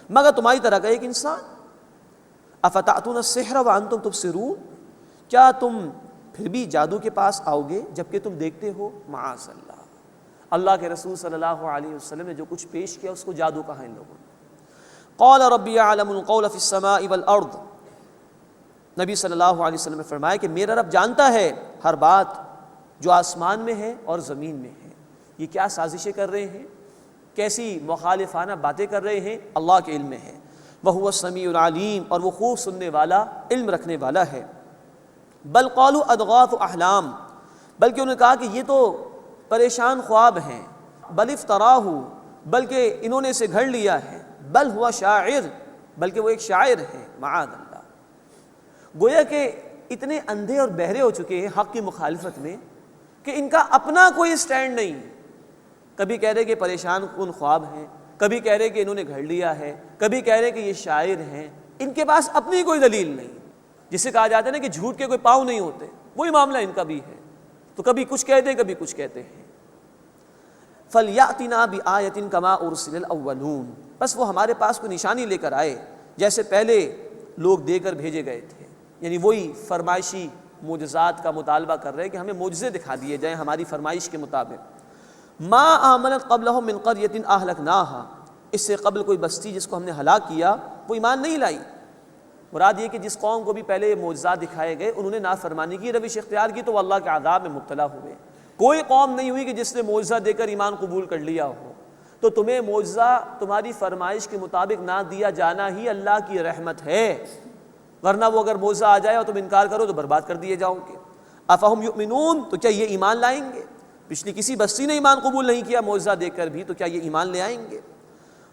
مگر تمہاری طرح کا ایک انسان. افتأتون السحر وانتم تبصرون، کیا تم پھر بھی جادو کے پاس آؤ گے جبکہ تم دیکھتے ہو؟ معاذ اللہ. اللہ کے رسول صلی اللہ علیہ وسلم نے جو کچھ پیش کیا اس کو جادو کہا ان لوگوں نے. قال ربی یعلم القول فی السماء والارض، نبی صلی اللہ علیہ وسلم نے فرمایا کہ میرا رب جانتا ہے ہر بات جو آسمان میں ہے اور زمین میں ہے. یہ کیا سازشیں کر رہے ہیں، کیسی مخالفانہ باتیں کر رہے ہیں، اللہ کے علم میں ہے. وَهُوَ السَّمِيعُ الْعَلِيمُ، اور وہ خوب سننے والا، علم رکھنے والا ہے۔ بل قالوا اضغاث احلام، بلکہ انہوں نے کہا کہ یہ تو پریشان خواب ہیں، بل افتراہ، بلکہ انہوں نے اسے گھڑ لیا ہے، بل ہوا شاعر، بلکہ وہ ایک شاعر ہے، معاذ اللہ۔ گویا کہ اتنے اندھے اور بہرے ہو چکے ہیں حق کی مخالفت میں کہ ان کا اپنا کوئی سٹینڈ نہیں۔ کبھی کہہ رہے کہ پریشان کن خواب ہیں، کبھی کہہ رہے کہ انہوں نے گھڑ لیا ہے، کبھی کہہ رہے کہ یہ شاعر ہیں، ان کے پاس اپنی کوئی دلیل نہیں۔ جسے کہا جاتا ہے نا کہ جھوٹ کے کوئی پاؤں نہیں ہوتے، وہی معاملہ ان کا بھی ہے، تو کبھی کچھ کہتے ہیں کبھی کچھ کہتے ہیں۔ فَلْيَأْتِنَا بِآیَةٍ كَمَا أُرْسِلَ الْأَوَّلُونَ، بس وہ ہمارے پاس کوئی نشانی لے کر آئے جیسے پہلے لوگ دے کر بھیجے گئے تھے، یعنی وہی فرمائشی معجزات کا مطالبہ کر رہے ہیں کہ ہمیں معجزے دکھا دیے جائیں ہماری فرمائش کے مطابق۔ ما آمنت قبلہم من قریۃ اہلکناہا، اس سے قبل کوئی بستی جس کو ہم نے ہلاک کیا وہ ایمان نہیں لائی۔ مراد یہ کہ جس قوم کو بھی پہلے معجزات دکھائے گئے انہوں نے نافرمانی کی، روش اختیار کی، تو وہ اللہ کے عذاب میں مبتلا ہوئے۔ کوئی قوم نہیں ہوئی کہ جس نے معجزہ دے کر ایمان قبول کر لیا ہو۔ تو تمہیں معجزہ تمہاری فرمائش کے مطابق نہ دیا جانا ہی اللہ کی رحمت ہے، ورنہ وہ اگر معجزہ آ جائے اور تم انکار کرو تو برباد کر دیے جاؤ گے۔ افہم یؤمنون، تو کیا یہ ایمان لائیں گے؟ پچھلی کسی بستی نے ایمان قبول نہیں کیا معجزہ دیکھ کر بھی، تو کیا یہ ایمان لے آئیں گے؟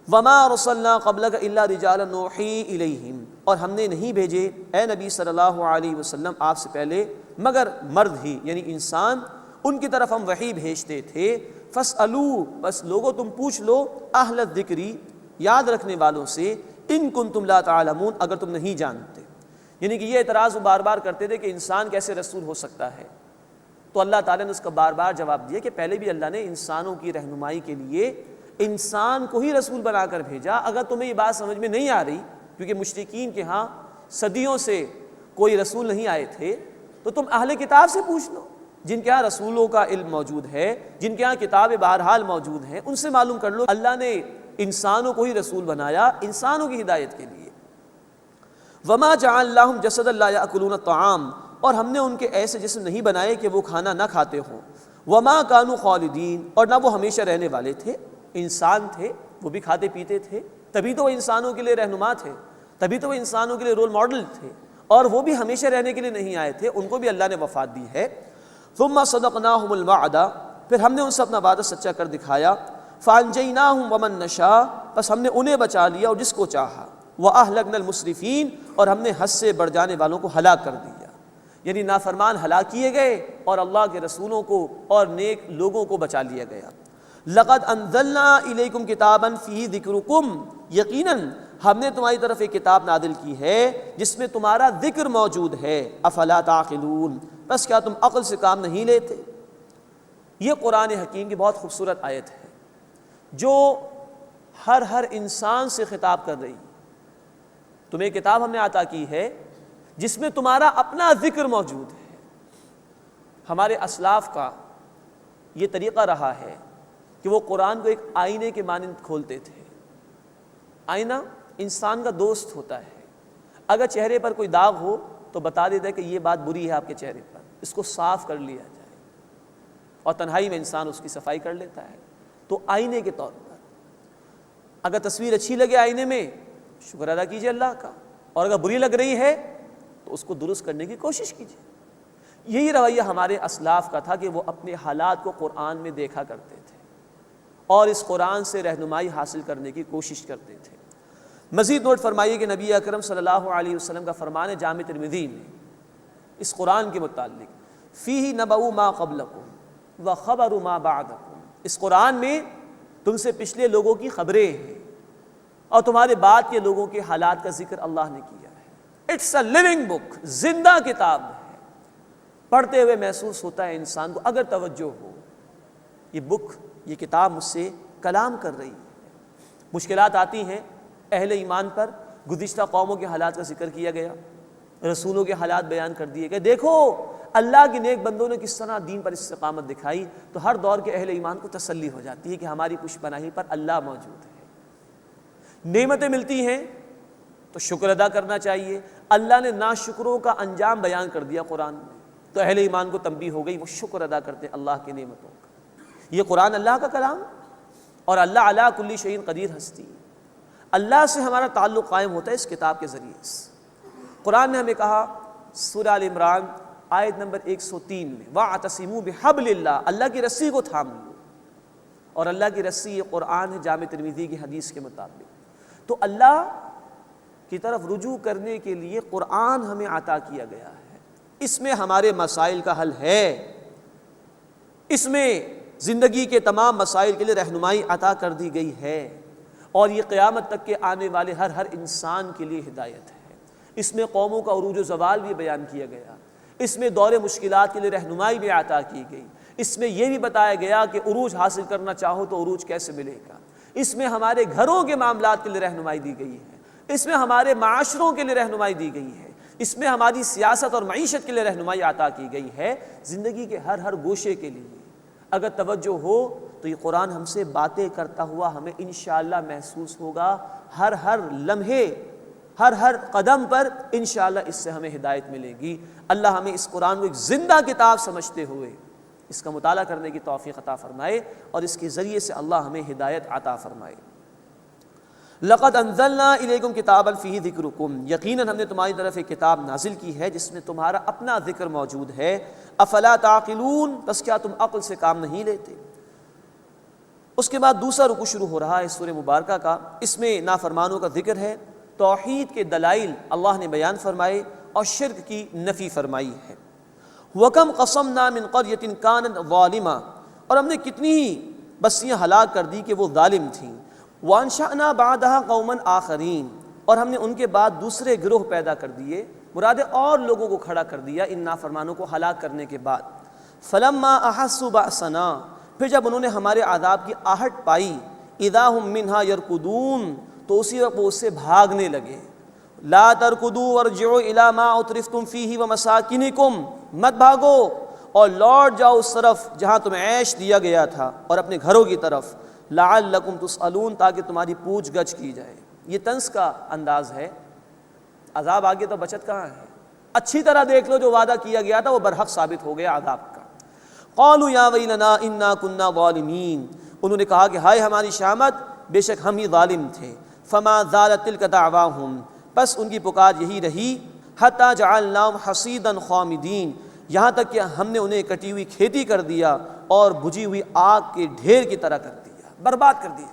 وما رسلنا قبلک الا رجالا نوحی الیہم، اور ہم نے نہیں بھیجے اے نبی صلی اللہ علیہ وسلم آپ سے پہلے مگر مرد ہی، یعنی انسان، ان کی طرف ہم وحی بھیجتے تھے۔ فاسألوا، بس لوگوں تم پوچھ لو، اہل الذکری، یاد رکھنے والوں سے، ان کنتم لا تعلمون، اگر تم نہیں جانتے۔ یعنی کہ یہ اعتراض وہ بار بار کرتے تھے کہ انسان کیسے رسول ہو سکتا ہے، تو اللہ تعالیٰ نے اس کا بار بار جواب دیا کہ پہلے بھی اللہ نے انسانوں کی رہنمائی کے لیے انسان کو ہی رسول بنا کر بھیجا۔ اگر تمہیں یہ بات سمجھ میں نہیں آ رہی، کیونکہ مشرکین کے ہاں صدیوں سے کوئی رسول نہیں آئے تھے، تو تم اہل کتاب سے پوچھ لو، جن کے ہاں رسولوں کا علم موجود ہے، جن کے ہاں کتاب بہرحال موجود ہیں، ان سے معلوم کر لو۔ اللہ نے انسانوں کو ہی رسول بنایا انسانوں کی ہدایت کے لیے۔ وما جعلناہم جسدا لا یاکلون الطعام، اور ہم نے ان کے ایسے جسم نہیں بنائے کہ وہ کھانا نہ کھاتے ہوں۔ وما کانوا خالدین، اور نہ وہ ہمیشہ رہنے والے تھے۔ انسان تھے، وہ بھی کھاتے پیتے تھے، تبھی تو وہ انسانوں کے لیے رہنما تھے، تبھی تو وہ انسانوں کے لیے رول ماڈل تھے، اور وہ بھی ہمیشہ رہنے کے لیے نہیں آئے تھے، ان کو بھی اللہ نے وفات دی ہے۔ ثم صدقناہم الوعد، پھر ہم نے ان سے اپنا وعدہ سچا کر دکھایا۔ فانجیناہم ومن نشاء، بس ہم نے انہیں بچا لیا اور جس کو چاہا۔ واہلکنا المسرفین، اور ہم نے حد سے بڑھ جانے والوں کو ہلاک کر دیا، یعنی نافرمان ہلاک کیے گئے اور اللہ کے رسولوں کو اور نیک لوگوں کو بچا لیا گیا۔ لقد انزلنا الیکم کتابا فیہ ذکرکم، یقیناً ہم نے تمہاری طرف ایک کتاب نازل کی ہے جس میں تمہارا ذکر موجود ہے۔ افلا تعقلون، بس کیا تم عقل سے کام نہیں لیتے؟ یہ قرآن حکیم کی بہت خوبصورت آیت ہے جو ہر انسان سے خطاب کر رہی ہے۔ تمہیں کتاب ہم نے عطا کی ہے جس میں تمہارا اپنا ذکر موجود ہے۔ ہمارے اسلاف کا یہ طریقہ رہا ہے کہ وہ قرآن کو ایک آئینے کے مانند کھولتے تھے۔ آئینہ انسان کا دوست ہوتا ہے، اگر چہرے پر کوئی داغ ہو تو بتا دیتا ہے کہ یہ بات بری ہے آپ کے چہرے پر، اس کو صاف کر لیا جائے، اور تنہائی میں انسان اس کی صفائی کر لیتا ہے۔ تو آئینے کے طور پر اگر تصویر اچھی لگے آئینے میں، شکر ادا کیجئے اللہ کا، اور اگر بری لگ رہی ہے تو اس کو درست کرنے کی کوشش کیجئے۔ یہی رویہ ہمارے اسلاف کا تھا کہ وہ اپنے حالات کو قرآن میں دیکھا کرتے تھے اور اس قرآن سے رہنمائی حاصل کرنے کی کوشش کرتے تھے۔ مزید نوٹ فرمائیے کہ نبی اکرم صلی اللہ علیہ وسلم کا فرمان ہے جامع ترمذی میں اس قرآن کے متعلق، فیہ نبأ ما قبلکم وخبر ما بعدکم، اس قرآن میں تم سے پچھلے لوگوں کی خبریں ہیں اور تمہارے بعد کے لوگوں کے حالات کا ذکر اللہ نے کیا ہے۔ اٹس اے لیونگ بک، زندہ کتاب ہے، پڑھتے ہوئے محسوس ہوتا ہے انسان کو اگر توجہ ہو، یہ بک، یہ کتاب مجھ سے کلام کر رہی ہے۔ مشکلات آتی ہیں اہل ایمان پر، گزشتہ قوموں کے حالات کا ذکر کیا گیا، رسولوں کے حالات بیان کر دیے گئے، دیکھو اللہ کے نیک بندوں نے کس طرح دین پر استقامت دکھائی، تو ہر دور کے اہل ایمان کو تسلی ہو جاتی ہے کہ ہماری پشت پناہی پر اللہ موجود ہے۔ نعمتیں ملتی ہیں تو شکر ادا کرنا چاہیے۔ اللہ نے ناشکروں کا انجام بیان کر دیا قرآن میں، تو اہل ایمان کو تنبیہ ہو گئی، وہ شکر ادا کرتے ہیں اللہ کی نعمتوں کا۔ یہ قرآن اللہ کا کلام، اور اللہ علی کل شیء قدیر ہستی۔ اللہ سے ہمارا تعلق قائم ہوتا ہے اس کتاب کے ذریعے سے۔ قرآن نے ہمیں کہا سورہ آل عمران آیت نمبر 103 میں وَاعْتَصِمُوا بِحَبْلِ اللَّهِ، اللہ کی رسی کو تھام لو، اور اللہ کی رسی یہ قرآن ہے جامع ترمذی کی حدیث کے مطابق۔ تو اللہ کی طرف رجوع کرنے کے لیے قرآن ہمیں عطا کیا گیا ہے، اس میں ہمارے مسائل کا حل ہے، اس میں زندگی کے تمام مسائل کے لیے رہنمائی عطا کر دی گئی ہے، اور یہ قیامت تک کے آنے والے ہر انسان کے لیے ہدایت ہے۔ اس میں قوموں کا عروج و زوال بھی بیان کیا گیا، اس میں دور مشکلات کے لیے رہنمائی بھی عطا کی گئی، اس میں یہ بھی بتایا گیا کہ عروج حاصل کرنا چاہو تو عروج کیسے ملے گا، اس میں ہمارے گھروں کے معاملات کے لیے رہنمائی دی گئی ہے، اس میں ہمارے معاشروں کے لیے رہنمائی دی گئی ہے، اس میں ہماری سیاست اور معیشت کے لیے رہنمائی عطا کی گئی ہے، زندگی کے ہر گوشے کے لیے اگر توجہ ہو تو یہ قرآن ہم سے باتیں کرتا ہوا ہمیں انشاءاللہ محسوس ہوگا، ہر لمحے ہر قدم پر انشاءاللہ اس سے ہمیں ہدایت ملے گی۔ اللہ ہمیں اس قرآن کو ایک زندہ کتاب سمجھتے ہوئے اس کا مطالعہ کرنے کی توفیق عطا فرمائے، اور اس کے ذریعے سے اللہ ہمیں ہدایت عطا فرمائے۔ لَقَدْ أَنزَلْنَا إِلَيْكُمْ كِتَابًا فِيهِ ذِكْرُكُمْ، یقیناً ہم نے تمہاری طرف ایک کتاب نازل کی ہے جس میں تمہارا اپنا ذکر موجود ہے۔ أَفَلَا تَعْقِلُونَ، بس کیا تم عقل سے کام نہیں لیتے؟ اس کے بعد دوسرا رکوع شروع ہو رہا ہے سورہ مبارکہ کا، اس میں نافرمانوں کا ذکر ہے، توحید کے دلائل اللہ نے بیان فرمائے اور شرک کی نفی فرمائی ہے۔ وَكَمْ قَصَمْنَا مِنْ قَرْيَةٍ كَانَتْ ظَالِمَةً، اور ہم نے کتنی ہی بستیاں ہلاک کر دی کہ وہ ظالم تھیں۔ وَأَنشَأْنَا بَعْدَهَا قَوْمًا آخَرِينَ، اور ہم نے ان کے بعد دوسرے گروہ پیدا کر دیے، مراد اور لوگوں کو کھڑا کر دیا ان نافرمانوں کو ہلاک کرنے کے بعد۔ فَلَمَّا أَحَسُّوا بَأْسَنَا، پھر جب انہوں نے ہمارے عذاب کی آہٹ پائی، اِذَا هُم مِّنْهَا يَرْكُضُونَ، تو اسی وقت وہ اس سے بھاگنے لگے۔ لا ترکضوا وارجعوا الی ما اترفتم فیہ ومساکنکم، مت بھاگو اور لوٹ جاؤ اس طرف جہاں تمہیں عیش دیا گیا تھا، اور اپنے گھروں کی طرف، لعلکم تسألون، تاکہ تمہاری پوچھ گچھ کی جائے۔ یہ طنز کا انداز ہے، عذاب آگے تو بچت کہاں ہے، اچھی طرح دیکھ لو جو وعدہ کیا گیا تھا وہ برحق ثابت ہو گیا عذاب کا۔ قالوا یا ویلنا انا کنا ظالمین، انہوں نے کہا کہ ہائے ہماری شامت، بے شک ہم ہی ظالم تھے۔ فما زالت تلک دعواہم، بس ان کی پکار یہی رہی، حتی جعلناہم حصیدا خامدین، یہاں تک کہ ہم نے انہیں کٹی ہوئی کھیتی کر دیا اور بجھی ہوئی آگ کے ڈھیر کی طرح کر دیا، برباد کر دیا۔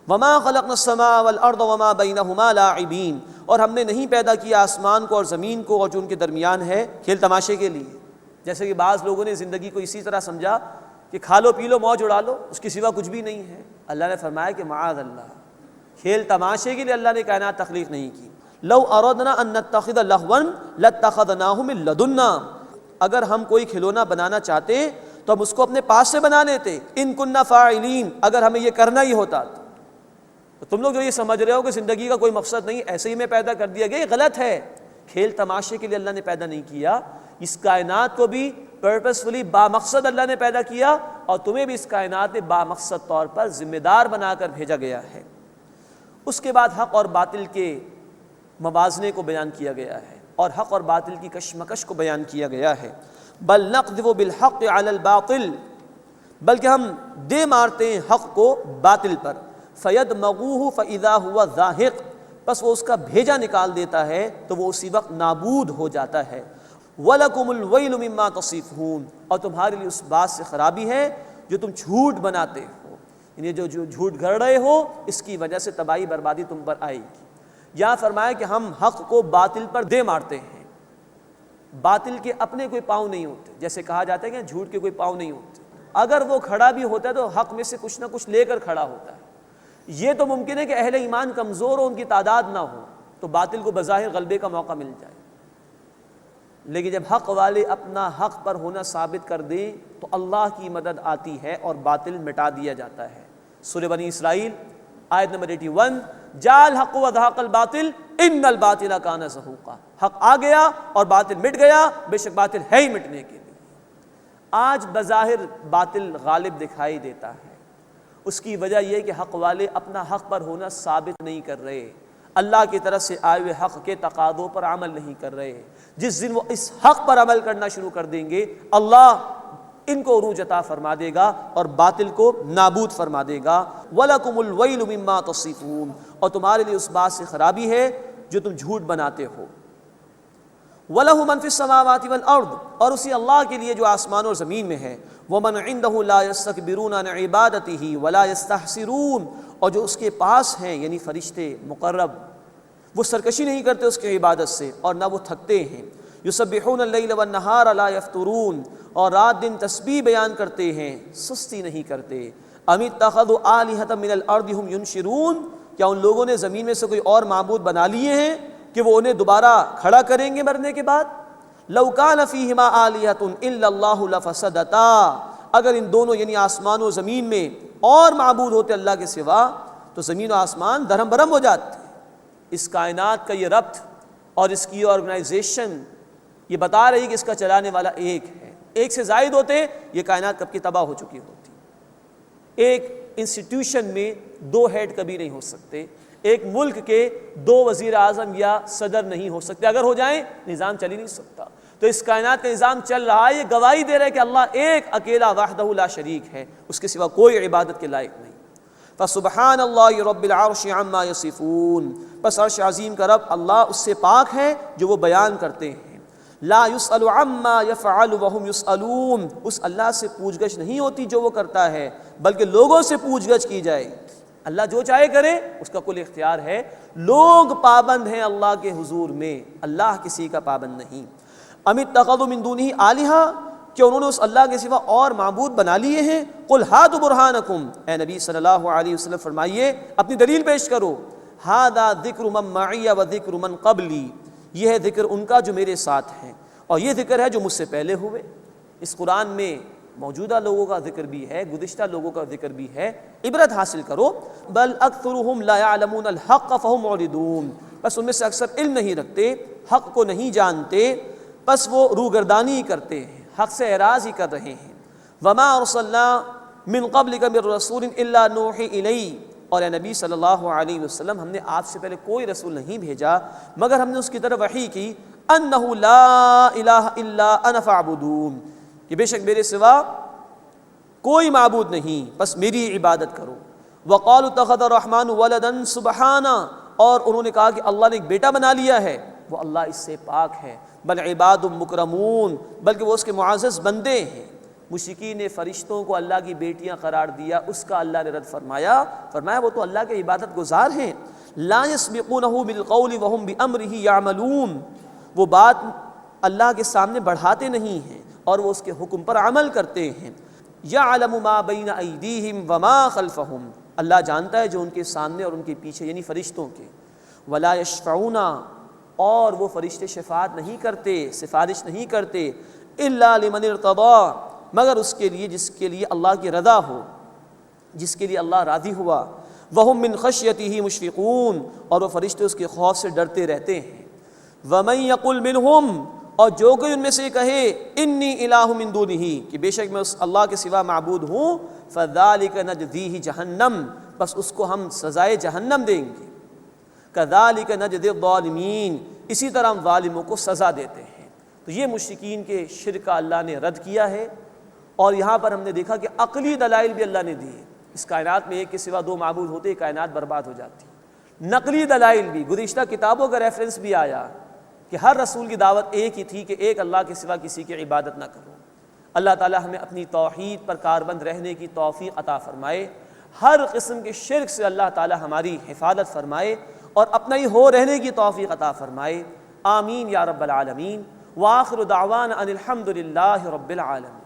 وما خلقنا السماء والارض وما بینہما لاعبین، اور ہم نے نہیں پیدا کیا آسمان کو اور زمین کو اور جو ان کے درمیان ہے کھیل تماشے کے لیے۔ جیسے کہ بعض لوگوں نے زندگی کو اسی طرح سمجھا کہ کھا لو پی لو موج اڑا لو، اس کے سوا کچھ بھی نہیں ہے۔ اللہ نے فرمایا کہ معاذ اللہ، کھیل تماشے کے لیے اللہ نے کائنات تخلیق نہیں کی۔ لو اردنا ان نتخذ لہوا لاتخذناہ من لدنا، اگر ہم کوئی کھلونا بنانا چاہتے تو ہم اس کو اپنے پاس سے بنا لیتے، ان کننا فاعلین، اگر ہمیں یہ کرنا ہی ہوتا تو تم لوگ جو یہ سمجھ رہے ہو کہ زندگی کا کوئی مقصد نہیں، ایسے ہی میں پیدا کر دیا گیا، یہ غلط ہے۔ کھیل تماشے کے لیے اللہ نے پیدا نہیں کیا، اس کائنات کو بھی پرپسفلی بامقصد اللہ نے پیدا کیا، اور تمہیں بھی اس کائنات میں بامقصد طور پر ذمہ دار بنا کر بھیجا گیا ہے۔ اس کے بعد حق اور باطل کے موازنے کو بیان کیا گیا ہے اور حق اور باطل کی کشمکش کو بیان کیا گیا ہے۔ بل نقذف بالحق علی الباطل، بلکہ ہم دے مارتے ہیں حق کو باطل پر، فیدمغوہ فاذا هو زاہق، بس وہ اس کا بھیجا نکال دیتا ہے تو وہ اسی وقت نابود ہو جاتا ہے۔ وَلَكُمُ الْوَيْلُ مِمَّا تَصِفُونَ، اور تمہارے لیے اس بات سے خرابی ہے جو تم جھوٹ بناتے ہو، یعنی جو جھوٹ گھڑ رہے ہو اس کی وجہ سے تباہی بربادی تم پر آئے گی۔ یہاں فرمایا کہ ہم حق کو باطل پر دے مارتے ہیں، باطل کے اپنے کوئی پاؤں نہیں ہوتے، جیسے کہا جاتا ہے کہ جھوٹ کے کوئی پاؤں نہیں ہوتے، اگر وہ کھڑا بھی ہوتا ہے تو حق میں سے کچھ نہ کچھ لے کر کھڑا ہوتا ہے۔ یہ تو ممکن ہے کہ اہل ایمان کمزور ہو، ان کی تعداد نہ ہو تو باطل کو بظاہر غلبے کا موقع مل جائے، لیکن جب حق والے اپنا حق پر ہونا ثابت کر دیں تو اللہ کی مدد آتی ہے اور باطل مٹا دیا جاتا ہے۔ سورہ بنی اسرائیل آیت نمبر 81، جاء الحق وزهق الباطل ان الباطل کان زہوقا، حق آ گیا اور باطل مٹ گیا، بے شک باطل ہے ہی مٹنے کے لیے۔ آج بظاہر باطل غالب دکھائی دیتا ہے، اس کی وجہ یہ کہ حق والے اپنا حق پر ہونا ثابت نہیں کر رہے، اللہ کی طرف سے آئے ہوئے حق کے تقاضوں پر عمل نہیں کر رہے۔ جس دن وہ اس حق پر عمل کرنا شروع کر دیں گے، اللہ ان کو عروج عطا فرما دے گا اور باطل کو نابود فرما دے گا۔ وَلَكُمُ الْوَيْلُ مِمَّا تَصِفُونَ، اور تمہارے لیے اس بات سے خرابی ہے جو تم جھوٹ بناتے ہو۔ وَلَهُ مَنْ فِي السَّمَاوَاتِ وَالْأَرْضِ، اور اسی اللہ کے لیے جو آسمان اور زمین میں ہے۔ وَمَنْ عِنْدَهُ لَا يَسْتَكْبِرُونَ عَنْ عِبَادَتِهِ وَلَا يَسْتَحْسِرُونَ، اور جو اس کے پاس ہیں یعنی فرشتے مقرب، وہ سرکشی نہیں کرتے اس کی عبادت سے اور نہ وہ تھکتے ہیں۔ یسبحون اللیل والنہار لا یفترون، اور رات دن تسبیح بیان کرتے ہیں، سستی نہیں کرتے۔ ام اتخذوا آلہۃ من الارض ہم ینشرون، کیا ان لوگوں نے زمین میں سے کوئی اور معبود بنا لیے ہیں کہ وہ انہیں دوبارہ کھڑا کریں گے مرنے کے بعد؟ لو کان فیہما آلہۃ الا اللہ لفسدتا، اگر ان دونوں یعنی آسمان و زمین میں اور معبود ہوتے اللہ کے سوا تو زمین و آسمان درہم برہم ہو جاتے۔ اس کائنات کا یہ ربط اور اس کی آرگنائزیشن یہ بتا رہی کہ اس کا چلانے والا ایک ہے۔ ایک سے زائد ہوتے یہ کائنات کب کی تباہ ہو چکی ہوتی۔ ایک انسٹیٹیوشن میں دو ہیڈ کبھی نہیں ہو سکتے، ایک ملک کے دو وزیر اعظم یا صدر نہیں ہو سکتے، اگر ہو جائیں نظام چل ہی نہیں سکتا۔ تو اس کائنات کا نظام چل رہا ہے، یہ گواہی دے رہا ہے کہ اللہ ایک اکیلا وحدہ لا شریک ہے، اس کے سوا کوئی عبادت کے لائق نہیں۔ فسبحان اللہ رب العرش عما یصفون، بس عرش عظیم کا رب اللہ اس سے پاک ہے جو وہ بیان کرتے ہیں۔ لا یسأل عما یفعل وهم یسألون، اس اللہ سے پوچھ گچھ نہیں ہوتی جو وہ کرتا ہے، بلکہ لوگوں سے پوچھ گچھ کی جائے۔ اللہ جو چاہے کرے، اس کا کل اختیار ہے، لوگ پابند ہیں اللہ کے حضور میں، اللہ کسی کا پابند نہیں۔ ام اتخذوا من دونہ آلہۃ، کہ انہوں نے اس اللہ کے سوا اور معبود بنا لیے ہیں۔ قل ہاتوا برہانکم، اے نبی صلی اللہ علیہ وسلم فرمائیے اپنی دلیل پیش کرو۔ ھذا ذکر من معی و ذکر من قبلی، یہ ہے ذکر ان کا جو میرے ساتھ ہیں، اور یہ ذکر ہے جو مجھ سے پہلے ہوئے۔ اس قرآن میں موجودہ لوگوں کا ذکر بھی ہے، گزشتہ لوگوں کا ذکر بھی ہے، عبرت حاصل کرو۔ بل اکثرهم لا يعلمون الحق فهم معرضون، بس ان میں سے اکثر علم نہیں رکھتے، حق کو نہیں جانتے، بس وہ روگردانی کرتے ہیں، حق سے اعراض ہی کر رہے ہیں۔ وما ارسلنا من قبلک من رسول الا نوحی الیہ، اور اے نبی صلی اللہ علیہ وسلم ہم نے آپ سے پہلے کوئی رسول نہیں بھیجا مگر ہم نے اس کی طرف وحی کی، انہ لا الہ الا انا فاعبدون، کہ بے شک میرے سوا کوئی معبود نہیں، بس میری عبادت کرو۔ وقالوا اتخذ الرحمن ولدا سبحانہ، اور انہوں نے کہا کہ اللہ نے ایک بیٹا بنا لیا ہے، وہ اللہ اس سے پاک ہے۔ بل عباد مکرمون، بلکہ وہ اس کے معزز بندے ہیں۔ مشرکین نے فرشتوں کو اللہ کی بیٹیاں قرار دیا، اس کا اللہ نے رد فرمایا وہ تو اللہ کے عبادت گزار ہیں۔ لا یسبقونہ بالقول وهم بامرہ یعملون، وہ بات اللہ کے سامنے بڑھاتے نہیں ہیں اور وہ اس کے حکم پر عمل کرتے ہیں۔ یعلم ما بین ایدیہم وما خلفہم، اللہ جانتا ہے جو ان کے سامنے اور ان کے پیچھے یعنی فرشتوں کے۔ ولا یشفعون، اور وہ فرشتے شفاعت نہیں کرتے، سفارش نہیں کرتے، الا لمن ارتضی، مگر اس کے لیے جس کے لیے اللہ کی رضا ہو، جس کے لیے اللہ راضی ہوا۔ وہم من خشیتہ مشفقون، اور وہ فرشتے اس کے خوف سے ڈرتے رہتے ہیں۔ ومن یقل منہم، اور جو کوئی ان میں سے کہے انی الہ من دونہ، کہ بے شک میں اس اللہ کے سوا معبود ہوں، فذلک نجزیہ جہنم، بس اس کو ہم سزائے جہنم دیں گے۔ کذالک نجزی الظالمین، اسی طرح ہم ظالموں کو سزا دیتے ہیں۔ تو یہ مشرکین کے شرک کا اللہ نے رد کیا ہے، اور یہاں پر ہم نے دیکھا کہ عقلی دلائل بھی اللہ نے دیے۔ اس کائنات میں ایک کے سوا دو معبود ہوتے کائنات برباد ہو جاتی۔ نقلی دلائل بھی، گزشتہ کتابوں کا ریفرنس بھی آیا کہ ہر رسول کی دعوت ایک ہی تھی کہ ایک اللہ کے سوا کسی کی عبادت نہ کرو۔ اللہ تعالی ہمیں اپنی توحید پر کاربند رہنے کی توفیق عطا فرمائے، ہر قسم کے شرک سے اللہ تعالی ہماری حفاظت فرمائے اور اپنا ہی ہو رہنے کی توفیق عطا فرمائے۔ آمین یا رب العالمین۔ وآخر دعوانا ان الحمد للہ رب العالمین۔